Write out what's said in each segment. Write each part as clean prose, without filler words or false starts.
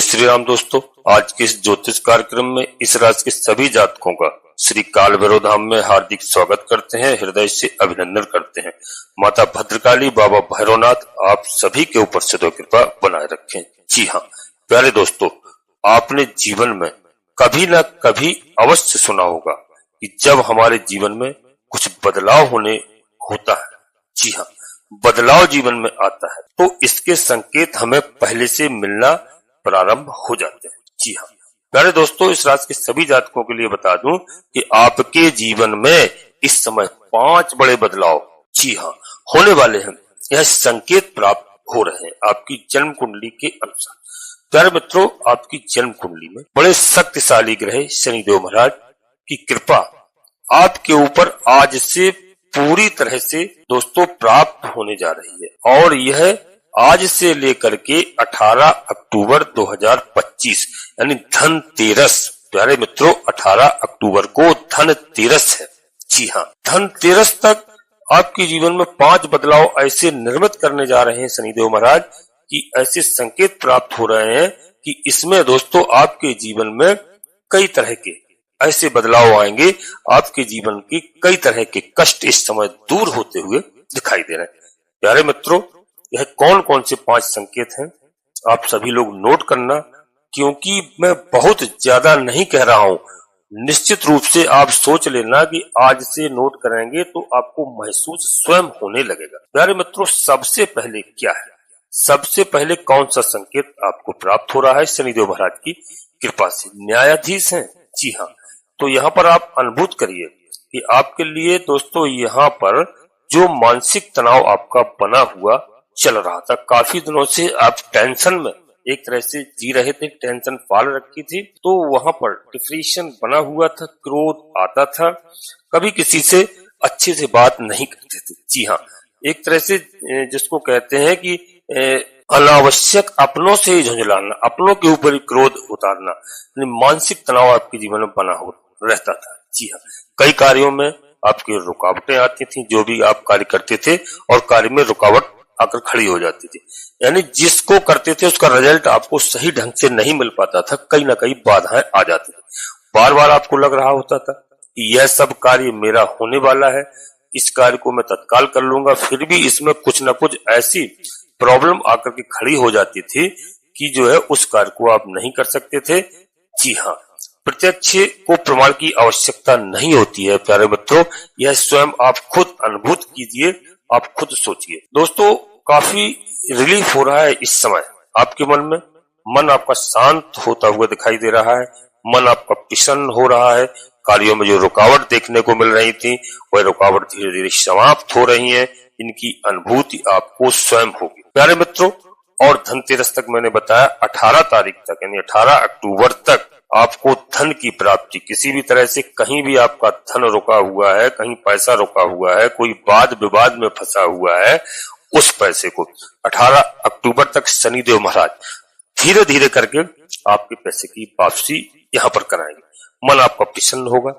श्री राम दोस्तों, आज के इस ज्योतिष कार्यक्रम में इस राशि के सभी जातकों का श्री काल भैरव धाम में हार्दिक स्वागत करते हैं, हृदय से अभिनंदन करते हैं। माता भद्रकाली, बाबा भैरवनाथ आप सभी के ऊपर सदैव कृपा बनाए रखें। जी हाँ प्यारे दोस्तों, आपने जीवन में कभी न कभी अवश्य सुना होगा कि जब हमारे जीवन में कुछ बदलाव होता है, जी हाँ बदलाव जीवन में आता है तो इसके संकेत हमें पहले से मिलना प्रारंभ हो जाते हैं। जी हाँ प्यारे दोस्तों, इस राशि के सभी जातकों के लिए बता दूं कि आपके जीवन में इस समय 5 बड़े बदलाव जी हाँ होने वाले हैं। यह संकेत प्राप्त हो रहे हैं आपकी जन्म कुंडली के अनुसार। प्यारे मित्रों, आपकी जन्म कुंडली में बड़े शक्तिशाली ग्रह शनिदेव महाराज की कृपा आपके ऊपर आज से पूरी तरह से दोस्तों प्राप्त होने जा रही है और यह आज से लेकर के 18 अक्टूबर 2025 यानी धनतेरस। प्यारे मित्रों, 18 अक्टूबर को धनतेरस है। जी हाँ, धनतेरस तक आपके जीवन में 5 बदलाव ऐसे निर्मित करने जा रहे हैं शनिदेव महाराज कि ऐसे संकेत प्राप्त हो रहे हैं कि इसमें दोस्तों आपके जीवन में कई तरह के ऐसे बदलाव आएंगे। आपके जीवन के कई तरह के कष्ट इस समय दूर होते हुए दिखाई दे रहे हैं। प्यारे मित्रों, यह कौन कौन से 5 संकेत हैं आप सभी लोग नोट करना, क्योंकि मैं बहुत ज्यादा नहीं कह रहा हूं। निश्चित रूप से आप सोच लेना कि आज से नोट करेंगे तो आपको महसूस स्वयं होने लगेगा। प्यारे मित्रों, सबसे पहले क्या है, सबसे पहले कौन सा संकेत आपको प्राप्त हो रहा है शनिदेव महाराज की कृपा से? न्यायाधीश हैं। जी हाँ, तो यहाँ पर आप अनुभूत करिए कि आपके लिए दोस्तों यहाँ पर जो मानसिक तनाव आपका बना हुआ चल रहा था, काफी दिनों से आप टेंशन में एक तरह से जी रहे थे, टेंशन पाल रखी थी, तो वहां पर डिप्रेशन बना हुआ था, क्रोध आता था, कभी किसी से अच्छे से बात नहीं करते थे। जी हाँ, एक तरह से जिसको कहते हैं कि अनावश्यक अपनों से ही झुंझलाना, अपनों के ऊपर ही क्रोध उतारना, मानसिक तनाव आपके जीवन में बना हो रहता था। जी हाँ, कई कार्यों में आपकी रुकावटें आती थी, जो भी आप कार्य करते थे और कार्य में रुकावट आकर खड़ी हो जाती थी, यानी जिसको करते थे उसका रिजल्ट आपको सही ढंग से नहीं मिल पाता था, कहीं ना कहीं बाधाएं आ जाती थी। बार बार आपको लग रहा होता था कि यह सब कार्य मेरा होने वाला है, इस कार्य को मैं तत्काल कर लूंगा, फिर भी इसमें कुछ न कुछ ऐसी प्रॉब्लम आकर के खड़ी हो जाती थी कि जो है उस कार्य को आप नहीं कर सकते थे। जी हाँ, प्रत्यक्ष को प्रमाण की आवश्यकता नहीं होती है प्यारे मित्रों, यह स्वयं आप खुद अनुभूत कीजिए, आप खुद सोचिए। दोस्तों, काफी रिलीफ हो रहा है इस समय आपके मन में, मन आपका शांत होता हुआ दिखाई दे रहा है, मन आपका प्रसन्न हो रहा है, कार्यों में जो रुकावट देखने को मिल रही थी वह रुकावट धीरे धीरे समाप्त हो रही है, इनकी अनुभूति आपको स्वयं होगी प्यारे मित्रों। और धनतेरस तक मैंने बताया 18 तारीख तक यानी 18 अक्टूबर तक आपको धन की प्राप्ति, किसी भी तरह से कहीं भी आपका धन रुका हुआ है, कहीं पैसा रुका हुआ है, कोई वाद विवाद में फंसा हुआ है, उस पैसे को 18 अक्टूबर तक शनिदेव महाराज धीरे धीरे करके आपके पैसे की वापसी यहाँ पर कराएंगे, मन आपका प्रसन्न होगा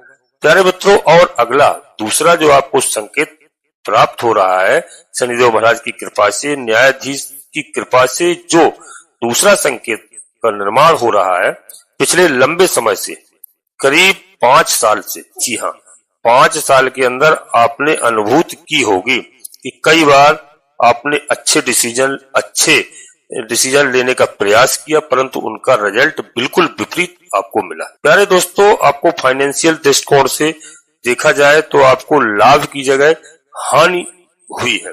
प्यारे मित्रों। और अगला दूसरा जो आपको संकेत प्राप्त हो रहा है शनिदेव महाराज की कृपा से, न्यायाधीश की कृपा से, जो दूसरा संकेत का निर्माण हो रहा है पिछले लंबे समय से, करीब 5 साल से, जी हाँ 5 साल के अंदर आपने अनुभूति की होगी कि कई बार आपने अच्छे डिसीजन लेने का प्रयास किया परंतु उनका रिजल्ट बिल्कुल विपरीत आपको मिला। प्यारे दोस्तों, आपको फाइनेंशियल दृष्टिकोण से देखा जाए तो आपको लाभ की जगह हानि हुई है,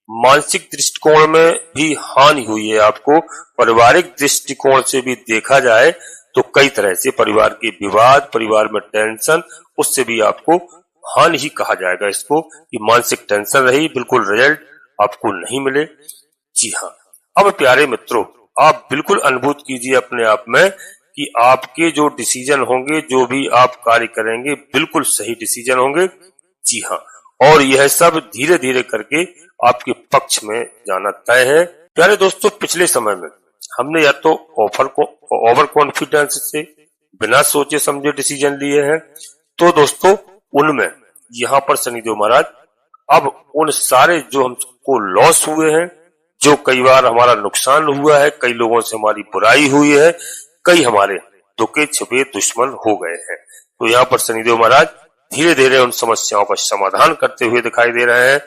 मानसिक दृष्टिकोण में भी हानि हुई है आपको, पारिवारिक दृष्टिकोण से भी देखा जाए तो कई तरह से परिवार के विवाद, परिवार में टेंशन, उससे भी आपको हानि ही कहा जाएगा इसको कि मानसिक टेंशन रही, बिल्कुल रिजल्ट आपको नहीं मिले। जी हाँ, अब प्यारे मित्रों, आप बिल्कुल अनुभूत कीजिए अपने आप में कि आपके जो डिसीजन होंगे, जो भी आप कार्य करेंगे, बिल्कुल सही डिसीजन होंगे। जी हाँ, और यह सब धीरे धीरे करके आपके पक्ष में जाना तय है। प्यारे दोस्तों, पिछले समय में हमने या तो ओवर कॉन्फिडेंस से बिना सोचे समझे डिसीजन लिए हैं, तो दोस्तों उनमें यहाँ पर शनिदेव महाराज अब उन सारे जो हमको लॉस हुए हैं जो कई बार हमारा नुकसान हुआ है, कई लोगों से हमारी बुराई हुई है, कई हमारे दुखे छिपे दुश्मन हो गए हैं। तो यहाँ पर शनिदेव महाराज धीरे धीरे उन समस्याओं का समाधान करते हुए दिखाई दे रहे हैं।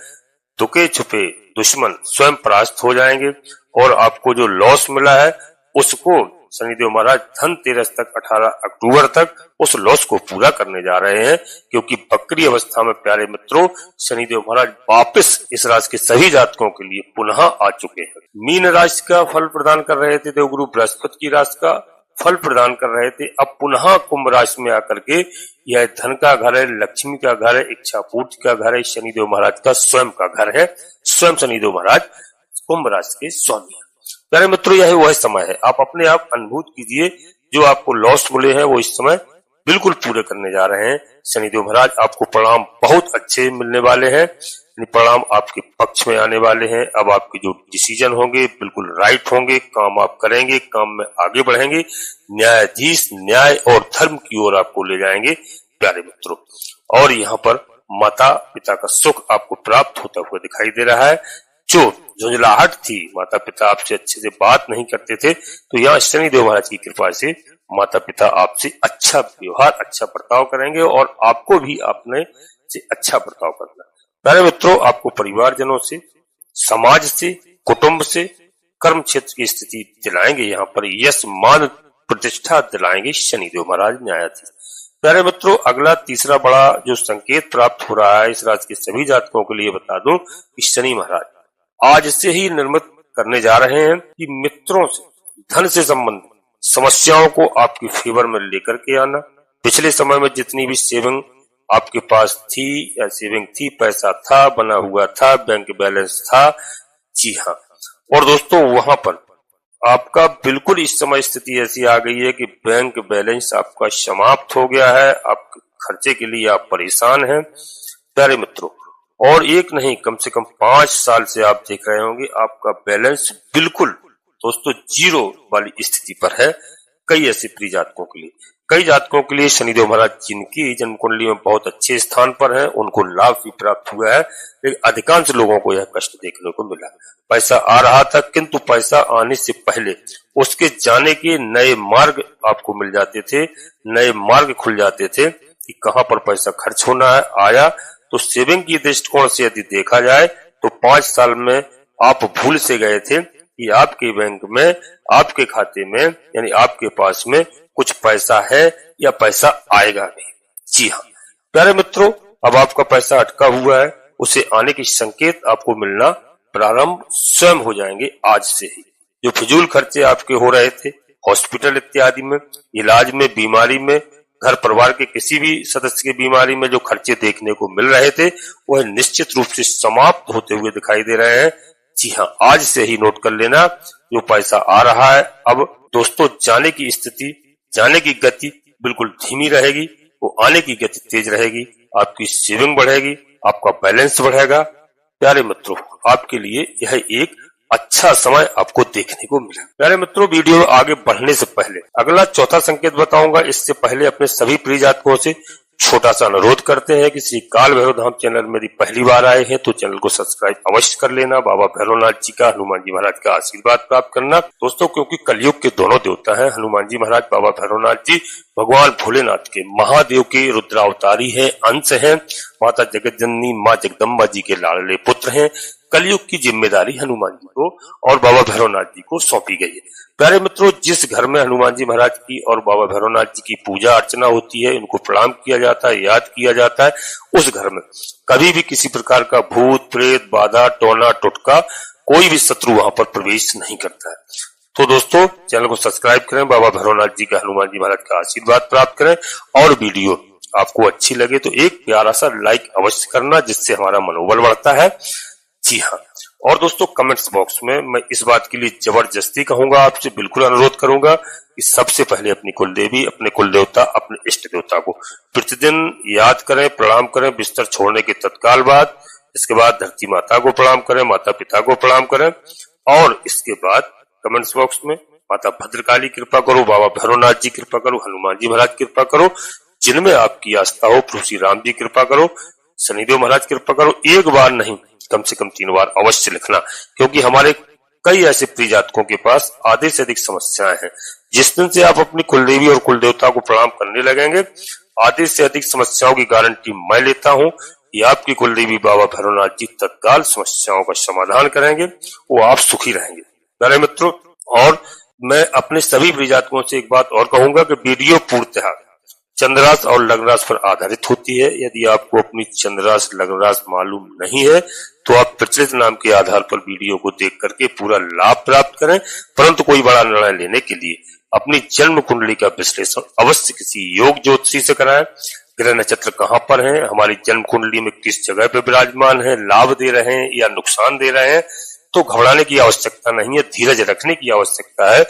दुखे छुपे दुश्मन स्वयं परास्त हो जाएंगे और आपको जो लॉस मिला है उसको शनिदेव महाराज धनतेरस तक 18 अक्टूबर तक उस लॉस को पूरा करने जा रहे हैं, क्योंकि बकरी अवस्था में प्यारे मित्रों शनिदेव महाराज वापस इस राशि के सभी जातकों के लिए पुनः आ चुके हैं। मीन राशि का फल प्रदान कर रहे थे देवगुरु बृहस्पति की राशि का फल प्रदान कर रहे थे, अब पुनः कुंभ राशि में आकर के यह धन का घर है, लक्ष्मी का घर है, इच्छा पूर्ति का घर है, शनिदेव महाराज का स्वयं का घर है। स्वयं शनिदेव महाराज कुंभ राशि के स्वामी है। प्यारे मित्रों यही वह समय है, आप अपने आप अनुभूत कीजिए, जो आपको लॉस मिले हैं वो इस समय बिल्कुल पूरे करने जा रहे हैं। शनिदेव महाराज आपको परिणाम बहुत अच्छे मिलने वाले हैं, परिणाम आपके पक्ष में आने वाले हैं। अब आपके जो डिसीजन होंगे बिल्कुल राइट होंगे, काम आप करेंगे, काम में आगे बढ़ेंगे, न्यायाधीश न्याय और धर्म की ओर आपको ले जाएंगे प्यारे मित्रों। और यहाँ पर माता पिता का सुख आपको प्राप्त होता हुआ दिखाई दे रहा है। जो झुंझलाहट थी, माता पिता आपसे अच्छे से बात नहीं करते थे, तो यहाँ शनिदेव महाराज की कृपा से माता पिता आपसे अच्छा व्यवहार अच्छा बर्ताव करेंगे और आपको भी अपने से अच्छा बर्ताव करना। प्यारे मित्रों आपको परिवारजनों से, समाज से, कुटुंब से, कर्म क्षेत्र की स्थिति दिलाएंगे, यहाँ पर यश मान प्रतिष्ठा दिलाएंगे शनिदेव महाराज न्यायाधीश। प्यारे मित्रों अगला तीसरा बड़ा जो संकेत प्राप्त हो रहा है इस राशि के सभी जातकों के लिए बता दूं कि शनि महाराज आज से ही निर्मित करने जा रहे हैं कि मित्रों से धन से संबंधित समस्याओं को आपके फेवर में लेकर के आना। पिछले समय में जितनी भी सेविंग आपके पास थी या सेविंग थी, पैसा था, बना हुआ था, बैंक बैलेंस था, जी हाँ, और दोस्तों वहां पर आपका बिल्कुल इस समय स्थिति ऐसी आ गई है कि बैंक बैलेंस आपका समाप्त हो गया है, आपके खर्चे के लिए आप परेशान हैं प्यारे मित्रों। और एक नहीं कम से कम 5 साल से आप देख रहे होंगे आपका बैलेंस बिल्कुल दोस्तों जीरो वाली स्थिति पर है। कई ऐसे प्रिय जातकों के लिए, कई जातकों के लिए शनिदेव महाराज जिनकी जन्म कुंडली में बहुत अच्छे स्थान पर हैं उनको लाभ भी प्राप्त हुआ है, लेकिन अधिकांश लोगों को यह कष्ट देखने को मिला। पैसा आ रहा था किंतु पैसा आने से पहले उसके जाने के नए मार्ग आपको मिल जाते थे, नए मार्ग खुल जाते थे कि कहां पर पैसा खर्च होना है। आया तो सेविंग की दृष्टिकोण से यदि देखा जाए तो 5 साल में आप भूल से गए थे कि आपके बैंक में, आपके खाते में, यानी आपके पास में कुछ पैसा है या पैसा आएगा भी। जी हाँ प्यारे मित्रों अब आपका पैसा अटका हुआ है, उसे आने के संकेत आपको मिलना प्रारंभ स्वयं हो जाएंगे आज से ही। जो फिजूल खर्चे आपके हो रहे थे हॉस्पिटल इत्यादि में, इलाज में, बीमारी में, घर परिवार के किसी भी सदस्य की बीमारी में जो खर्चे देखने को मिल रहे थे वह निश्चित रूप से समाप्त होते हुए दिखाई दे रहे हैं। जी हाँ आज से ही नोट कर लेना, जो पैसा आ रहा है अब दोस्तों जाने की स्थिति, जाने की गति बिल्कुल धीमी रहेगी, वो आने की गति तेज रहेगी, आपकी सेविंग बढ़ेगी, आपका बैलेंस बढ़ेगा। प्यारे मित्रों आपके लिए यह एक अच्छा समय आपको देखने को मिला। प्यारे मित्रों वीडियो आगे बढ़ने से पहले अगला चौथा संकेत बताऊंगा, इससे पहले अपने सभी प्रिय जातकों से छोटा सा अनुरोध करते हैं कि श्री काल भैरव धाम चैनल मेरी पहली बार आए हैं तो चैनल को सब्सक्राइब अवश्य कर लेना। बाबा भैरवनाथ जी का, हनुमान जी महाराज का आशीर्वाद प्राप्त करना दोस्तों, क्योंकि कलयुग के दोनों देवता हैं हनुमान जी महाराज, बाबा भैरवनाथ जी भगवान भोलेनाथ के, महादेव के रुद्रावतारी है, अंश है, माता जगत जननी माँ जगदम्बा जी के लाडले पुत्र हैं। कलयुग की जिम्मेदारी हनुमान जी को और बाबा भैरवनाथ जी को सौंपी गई है। प्यारे मित्रों जिस घर में हनुमान जी महाराज की और बाबा भैरवनाथ जी की पूजा अर्चना होती है, इनको प्रणाम किया जाता है, याद किया जाता है, उस घर में कभी भी किसी प्रकार का भूत प्रेत बाधा टोना टोटका कोई भी शत्रु वहां पर प्रवेश नहीं करता है। तो दोस्तों चैनल को सब्सक्राइब करें, बाबा भैरवनाथ जी का, हनुमान जी महाराज का आशीर्वाद प्राप्त करें, और वीडियो आपको अच्छी लगे तो एक प्यारा सा लाइक अवश्य करना जिससे हमारा मनोबल बढ़ता है। जी हाँ, और दोस्तों कमेंट्स बॉक्स में मैं इस बात के लिए जबरदस्ती कहूंगा, आपसे बिल्कुल अनुरोध करूंगा कि सबसे पहले अपनी कुल देवी, अपने कुल देवता, अपने इष्ट देवता को प्रतिदिन याद करें, प्रणाम करें बिस्तर छोड़ने के तत्काल बाद। इसके बाद धरती माता को प्रणाम करें, माता पिता को प्रणाम करें, और इसके बाद कमेंट्स बॉक्स में माता भद्रकाली कृपा करो, बाबा भैरवनाथ जी कृपा करो, हनुमान जी महाराज कृपा करो, जिनमें आपकी आस्था हो, प्रभु श्री राम जी कृपा करो, शनिदेव महाराज कृपा करो। एक बार नहीं कम से कम 3 बार अवश्य लिखना, क्योंकि हमारे कई ऐसे प्रिय जातकों के पास आधे से अधिक समस्याएं हैं। जिस दिन से आप अपनी कुलदेवी और कुलदेवता को प्रणाम करने लगेंगे, आधे से अधिक समस्याओं की गारंटी मैं लेता हूं कि आपकी कुलदेवी बाबा भैरवनाथ जी तत्काल समस्याओं का समाधान करेंगे, वो आप सुखी रहेंगे। प्यारे मित्रों, और मैं अपने सभी प्रिय जातकों से एक बात और कहूंगा कि वीडियो पूर्णतः चंद्रास और लग्न राशि पर आधारित होती है। यदि आपको अपनी चंद्रास लग्न राशि मालूम नहीं है तो आप प्रचलित नाम के आधार पर वीडियो को देख करके पूरा लाभ प्राप्त करें, परंतु कोई बड़ा निर्णय लेने के लिए अपनी जन्म कुंडली का विश्लेषण अवश्य किसी योग ज्योतिषी से कराएं। ग्रह नक्षत्र कहां पर हैं, हमारी जन्म कुंडली में किस जगह पर विराजमान है, लाभ दे रहे हैं या नुकसान दे रहे हैं, तो घबराने की आवश्यकता नहीं है, धीरज रखने की आवश्यकता है।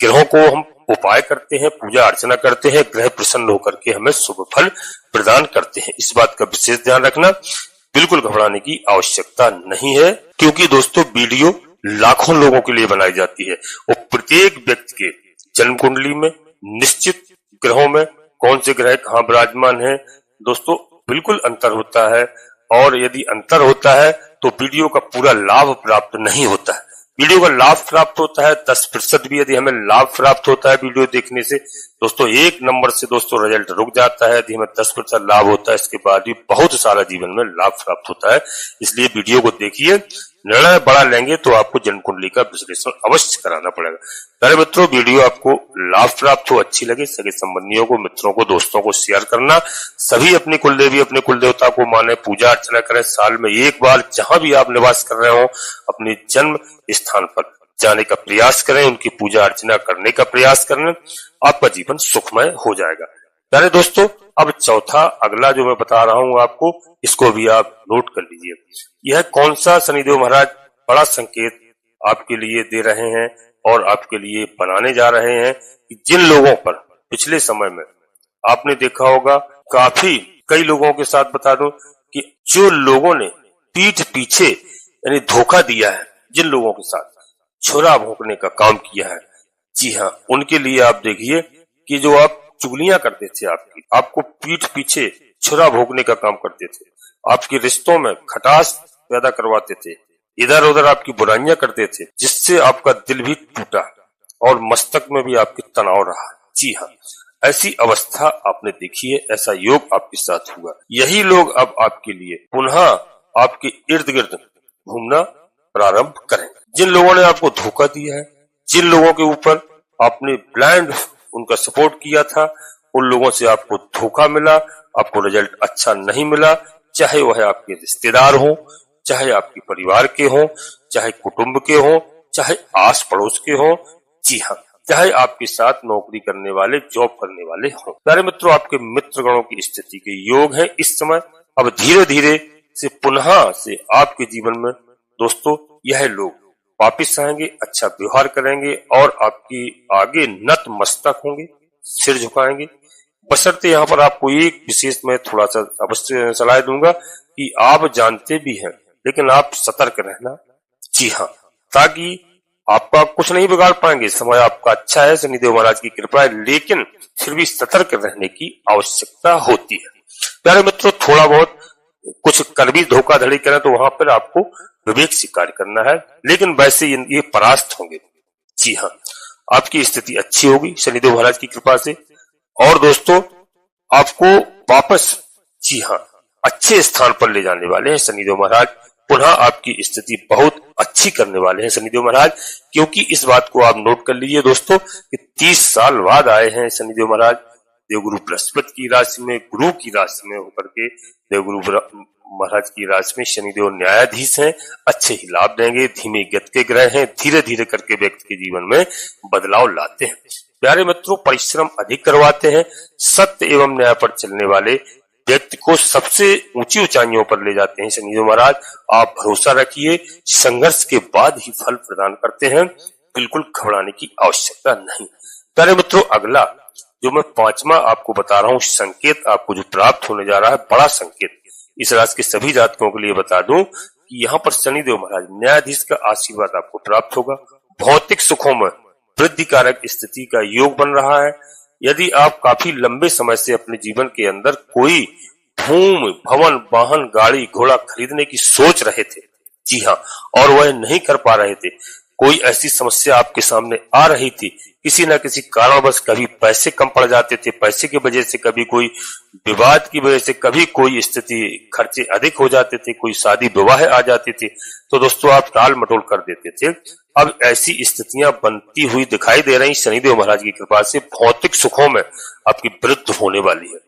ग्रहों को हम उपाय करते हैं, पूजा अर्चना करते हैं, ग्रह प्रसन्न होकर के हमें शुभ फल प्रदान करते हैं। इस बात का विशेष ध्यान रखना, बिल्कुल घबराने की आवश्यकता नहीं है, क्योंकि दोस्तों वीडियो लाखों लोगों के लिए बनाई जाती है और प्रत्येक व्यक्ति के जन्म कुंडली में निश्चित ग्रहों में कौन से ग्रह कहाँ विराजमान है दोस्तों बिल्कुल अंतर होता है, और यदि अंतर होता है तो वीडियो का पूरा लाभ प्राप्त नहीं होता है। वीडियो का लाभ प्राप्त होता है 10% भी यदि हमें लाभ प्राप्त होता है वीडियो देखने से दोस्तों, एक नंबर से दोस्तों रिजल्ट रुक जाता है। यदि हमें 10% लाभ होता है, इसके बाद भी बहुत सारा जीवन में लाभ प्राप्त होता है। इसलिए वीडियो को देखिए, निर्णय बड़ा लेंगे तो आपको जन्म कुंडली का विश्लेषण अवश्य कराना पड़ेगा। प्यारे मित्रों, वीडियो आपको लाभ प्राप्त हो, अच्छी लगे, सगे संबंधियों को, मित्रों को, दोस्तों को शेयर करना। सभी अपनी कुलदेवी अपने कुलदेवता को माने, पूजा अर्चना करें। साल में एक बार जहां भी आप निवास कर रहे हो अपने जन्म स्थान पर जाने का प्रयास करें, उनकी पूजा अर्चना करने का प्रयास करें, आपका जीवन सुखमय हो जाएगा। प्यारे दोस्तों, अब चौथा अगला जो मैं बता रहा हूं आपको, इसको भी आप नोट कर लीजिए। यह कौन सा शनिदेव महाराज बड़ा संकेत आपके लिए दे रहे हैं और आपके लिए बनाने जा रहे हैं कि जिन लोगों पर पिछले समय में आपने देखा होगा, काफी कई लोगों के साथ बता दूं कि जो लोगों ने पीठ पीछे यानी धोखा दिया है, जिन लोगों के साथ छुरा भोंकने का काम किया है, जी हाँ, उनके लिए आप देखिए कि जो आप चुगलियां करते थे, आपको पीठ पीछे छुरा भोंकने का काम करते थे, आपके रिश्तों में खटास पैदा करवाते थे, इधर उधर आपकी बुराइयां करते थे, जिससे आपका दिल भी टूटा और मस्तक में भी आपके तनाव रहा। जी हाँ, ऐसी अवस्था आपने देखी है, ऐसा योग आपके साथ हुआ। यही लोग अब आपके लिए पुनः आपके इर्द गिर्द घूमना प्रारंभ करेंगे। जिन लोगों ने आपको धोखा दिया है, जिन लोगों के ऊपर आपने ब्लाइंड उनका सपोर्ट किया था, उन लोगों से आपको धोखा मिला, आपको रिजल्ट अच्छा नहीं मिला, चाहे वह आपके रिश्तेदार हो, चाहे आपके परिवार के हो, चाहे कुटुंब के हो, चाहे आस पड़ोस के हो, जी हाँ, चाहे आपके साथ नौकरी करने वाले, जॉब करने वाले हो। प्यारे मित्रों, आपके मित्रगणों की स्थिति के योग है इस समय। अब धीरे धीरे से पुनः से आपके जीवन में दोस्तों यह लोग वापिस आएंगे, अच्छा व्यवहार करेंगे और आपकी आगे नत मस्तक होंगे, सिर झुकाएंगे। बशर्ते यहाँ पर आपको एक विशेष मैं थोड़ा सा अवश्य सलाह दूंगा कि आप जानते भी हैं लेकिन आप सतर्क रहना। जी हाँ, ताकि आपका कुछ नहीं बिगाड़ पाएंगे, समय आपका अच्छा है, शनिदेव महाराज की कृपा है, लेकिन फिर भी सतर्क रहने की आवश्यकता होती है। प्यारे मित्रों, थोड़ा बहुत कुछ कर भी धोखाधड़ी करें तो वहां पर आपको विवेक से कार्य करना है, लेकिन वैसे ये परास्त होंगे। जी हाँ, आपकी स्थिति अच्छी होगी शनिदेव महाराज की कृपा से। और दोस्तों, आपको वापस जी हाँ अच्छे स्थान पर ले जाने वाले हैं शनिदेव महाराज। पुनः आपकी स्थिति बहुत अच्छी करने वाले हैं शनिदेव महाराज, क्योंकि इस बात को आप नोट कर लीजिए दोस्तों कि 30 साल बाद आए हैं शनिदेव महाराज देवगुरु बृहस्पति की राशि में, गुरु की राशि में होकर के। देवगुरु महाराज की राशि में शनिदेव न्यायाधीश हैं, अच्छे ही लाभ देंगे, धीमे गति के ग्रह हैं, धीरे धीरे करके व्यक्ति के जीवन में बदलाव लाते हैं। प्यारे मित्रों, परिश्रम अधिक करवाते हैं, सत्य एवं न्याय पर चलने वाले व्यक्ति को सबसे ऊंची ऊंचाइयों पर ले जाते हैं शनिदेव महाराज। आप भरोसा रखिए, संघर्ष के बाद ही फल प्रदान करते हैं, बिल्कुल घबराने की आवश्यकता नहीं। प्यारे मित्रों, अगला जो मैं 5वां आपको बता रहा हूँ संकेत आपको जो प्राप्त होने जा रहा है, बड़ा संकेत इस राशि के सभी जातकों के लिए बता दूं कि यहाँ पर शनिदेव महाराज न्यायाधीश का आशीर्वाद आपको प्राप्त होगा। भौतिक सुखों में वृद्धि कारक स्थिति का योग बन रहा है। यदि आप काफी लंबे समय से अपने जीवन के अंदर कोई भूमि, भवन, वाहन, गाड़ी, घोड़ा खरीदने की सोच रहे थे, जी हाँ, और वह नहीं कर पा रहे थे, कोई ऐसी समस्या आपके सामने आ रही थी, किसी न किसी कारणवश कभी पैसे कम पड़ जाते थे, पैसे की वजह से, कभी कोई विवाद की वजह से, कभी कोई स्थिति खर्चे अधिक हो जाते थे, कोई शादी विवाह आ जाती थी, तो दोस्तों आप टाल मटोल कर देते थे। अब ऐसी स्थितियां बनती हुई दिखाई दे रही, शनिदेव महाराज की कृपा से भौतिक सुखों में आपकी वृद्धि होने वाली है।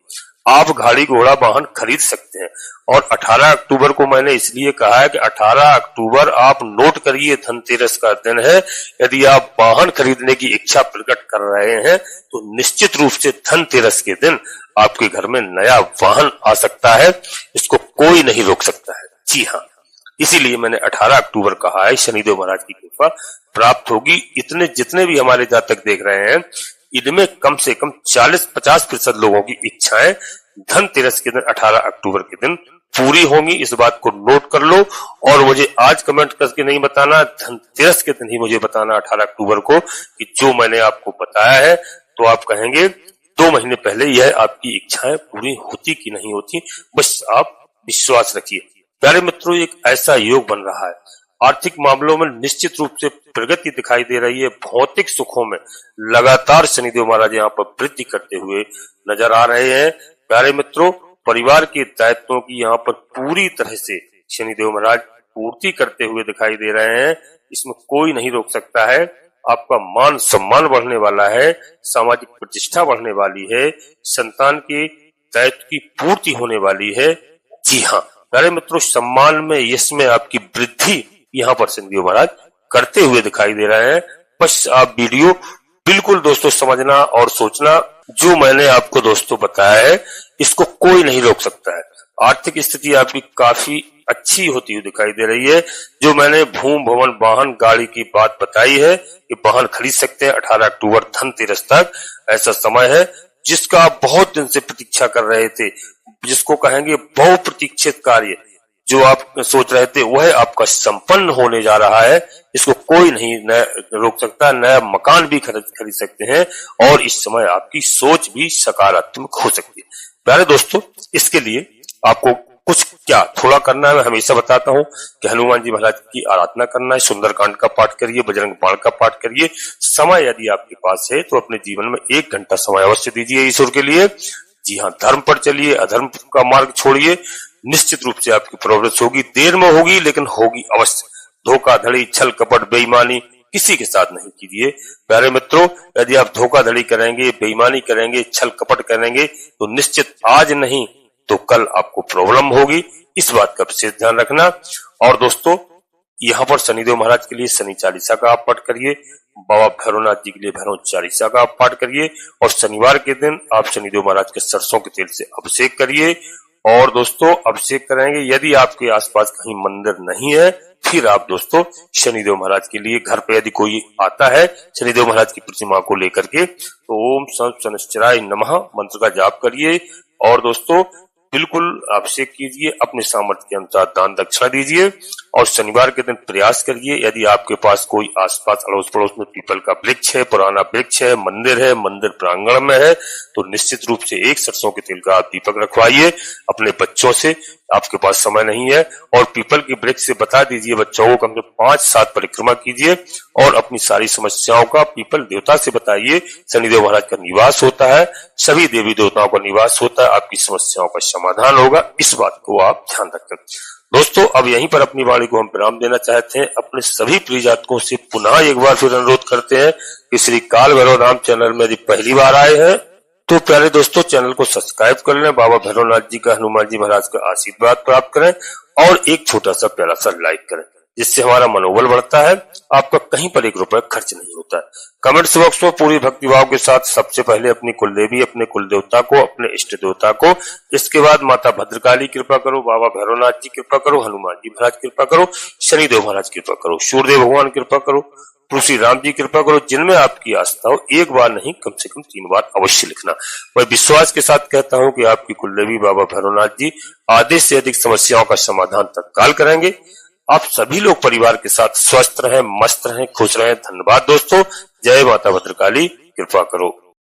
आप गाड़ी घोड़ा वाहन खरीद सकते हैं। और 18 अक्टूबर को मैंने इसलिए कहा है कि 18 अक्टूबर आप नोट करिए, धनतेरस का दिन है। यदि आप वाहन खरीदने की इच्छा प्रकट कर रहे हैं तो निश्चित रूप से धनतेरस के दिन आपके घर में नया वाहन आ सकता है, इसको कोई नहीं रोक सकता है। जी हाँ, इसीलिए मैंने 18 अक्टूबर कहा है। शनिदेव महाराज की कृपा प्राप्त होगी। इतने जितने भी हमारे जातक देख रहे हैं, इनमें कम से कम 40-50% लोगों की इच्छाएं धनतेरस के दिन 18 अक्टूबर के दिन पूरी होंगी। इस बात को नोट कर लो और मुझे आज कमेंट करके नहीं बताना, धनतेरस के दिन ही मुझे बताना 18 अक्टूबर को कि जो मैंने आपको बताया है। तो आप कहेंगे 2 महीने पहले यह आपकी इच्छाएं पूरी होती कि नहीं होती, बस आप विश्वास रखिए। प्यारे मित्रों, एक ऐसा योग बन रहा है, आर्थिक मामलों में निश्चित रूप से प्रगति दिखाई दे रही है। भौतिक सुखों में लगातार शनिदेव महाराज यहाँ पर वृद्धि करते हुए नजर आ रहे हैं। प्यारे मित्रों, परिवार के दायित्वों की यहाँ पर पूरी तरह से शनिदेव महाराज पूर्ति करते हुए दिखाई दे रहे हैं। इसमें कोई नहीं रोक सकता है। आपका मान सम्मान बढ़ने वाला है, सामाजिक प्रतिष्ठा बढ़ने वाली है, संतान के दायित्व की पूर्ति होने वाली है। जी हाँ प्यारे मित्रों, सम्मान में, यश में आपकी वृद्धि यहाँ पर शनिदेव महाराज करते हुए दिखाई दे रहे हैं। बस आप वीडियो बिल्कुल दोस्तों समझना और सोचना, जो मैंने आपको दोस्तों बताया है इसको कोई नहीं रोक सकता है। आर्थिक स्थिति आपकी काफी अच्छी होती हुई दिखाई दे रही है। जो मैंने भूमि भवन वाहन गाड़ी की बात बताई है कि वाहन खरीद सकते हैं 18 अक्टूबर धनतेरस तक। ऐसा समय है जिसका आप बहुत दिन से प्रतीक्षा कर रहे थे, जिसको कहेंगे बहुप्रतीक्षित कार्य जो आप सोच रहे थे वह आपका संपन्न होने जा रहा है। इसको कोई नहीं रोक सकता। नया मकान भी खरीद सकते हैं और इस समय आपकी सोच भी सकारात्मक हो सकती है। प्यारे दोस्तों, इसके लिए आपको कुछ क्या थोड़ा करना है। मैं हमेशा बताता हूँ कि हनुमान जी महाराज की आराधना करना है, सुंदरकांड का पाठ करिए, बजरंग बाण का पाठ करिए। समय यदि आपके पास है तो अपने जीवन में 1 घंटा समय अवश्य दीजिए ईश्वर के लिए। जी हाँ, धर्म पर चलिए, अधर्म का मार्ग छोड़िए। निश्चित रूप से आपकी प्रोग्रेस होगी, देर में होगी लेकिन होगी अवश्य। धोखाधड़ी, छल कपट, बेईमानी किसी के साथ नहीं कीजिए। प्यारे मित्रों, यदि आप धोखाधड़ी करेंगे, बेईमानी करेंगे, छल कपट करेंगे तो निश्चित आज नहीं तो कल आपको प्रॉब्लम होगी। इस बात का विशेष ध्यान रखना। और दोस्तों, यहाँ पर शनिदेव महाराज के लिए शनि चालीसा का आप पाठ करिए, बाबा भैरवनाथ जी के लिए भैरव चालीसा का आप पाठ करिए और शनिवार के दिन आप शनिदेव महाराज के सरसों के तेल से अभिषेक करिए। और दोस्तों, अभिषेक करेंगे, यदि आपके आसपास कहीं मंदिर नहीं है फिर आप दोस्तों शनिदेव महाराज के लिए घर पे यदि कोई आता है शनिदेव महाराज की प्रतिमा को लेकर के तो ओम सर्व शनिश्चराय नमः मंत्र का जाप करिए। और दोस्तों बिल्कुल अभिषेक कीजिए, अपने सामर्थ्य के अनुसार दान दक्षिणा दीजिए और शनिवार के दिन प्रयास करिए। यदि आपके पास कोई आसपास अड़ोस पड़ोस में पीपल का वृक्ष है, पुराना वृक्ष है, मंदिर प्रांगण में है तो निश्चित रूप से 1 सरसों के तेल का आप दीपक रखवाइए अपने बच्चों से। आपके पास समय नहीं है और पीपल के वृक्ष से बता दीजिए बच्चों को कम से 5-7 परिक्रमा कीजिए और अपनी सारी समस्याओं का पीपल देवता से बताइए। शनिदेव महाराज का निवास होता है, सभी देवी देवताओं का निवास होता है, आपकी समस्याओं का समाधान होगा। इस बात को आप ध्यान रखें। दोस्तों, अब यहीं पर अपनी वाणी को हम विराम देना चाहते हैं। अपने सभी प्रिय जातकों से पुनः एक बार फिर अनुरोध करते हैं कि श्री काल भैरव धाम चैनल में यदि पहली बार आए हैं तो प्यारे दोस्तों चैनल को सब्सक्राइब कर लें, बाबा भैरवनाथ जी का, हनुमान जी महाराज का आशीर्वाद प्राप्त करें और एक छोटा सा प्यारा सा लाइक करें, जिससे हमारा मनोबल बढ़ता है। आपका कहीं पर 1 रुपए खर्च नहीं होता है। कमेंट्स बॉक्स में पूरी भक्तिभाव के साथ सबसे पहले अपनी कुलदेवी, अपने कुल देवता को, अपने इष्ट देवता को, इसके बाद माता भद्रकाली कृपा करो, बाबा भैरवनाथ जी कृपा करो, हनुमान जी महाराज कृपा करो, शनिदेव महाराज कृपा करो, सूर्यदेव भगवान कृपा करो, तुलसी राम जी कृपा करो। जिनमें आपकी आस्था हो 1 बार नहीं कम से कम 3 बार अवश्य लिखना। मैं विश्वास के साथ कहता हूं कि आपकी कुलदेवी बाबा भैरवनाथ जी आधे से अधिक समस्याओं का समाधान तत्काल करेंगे। आप सभी लोग परिवार के साथ स्वस्थ रहें, मस्त रहें, खुश रहें। धन्यवाद दोस्तों। जय माता भद्रकाली, कृपा करो।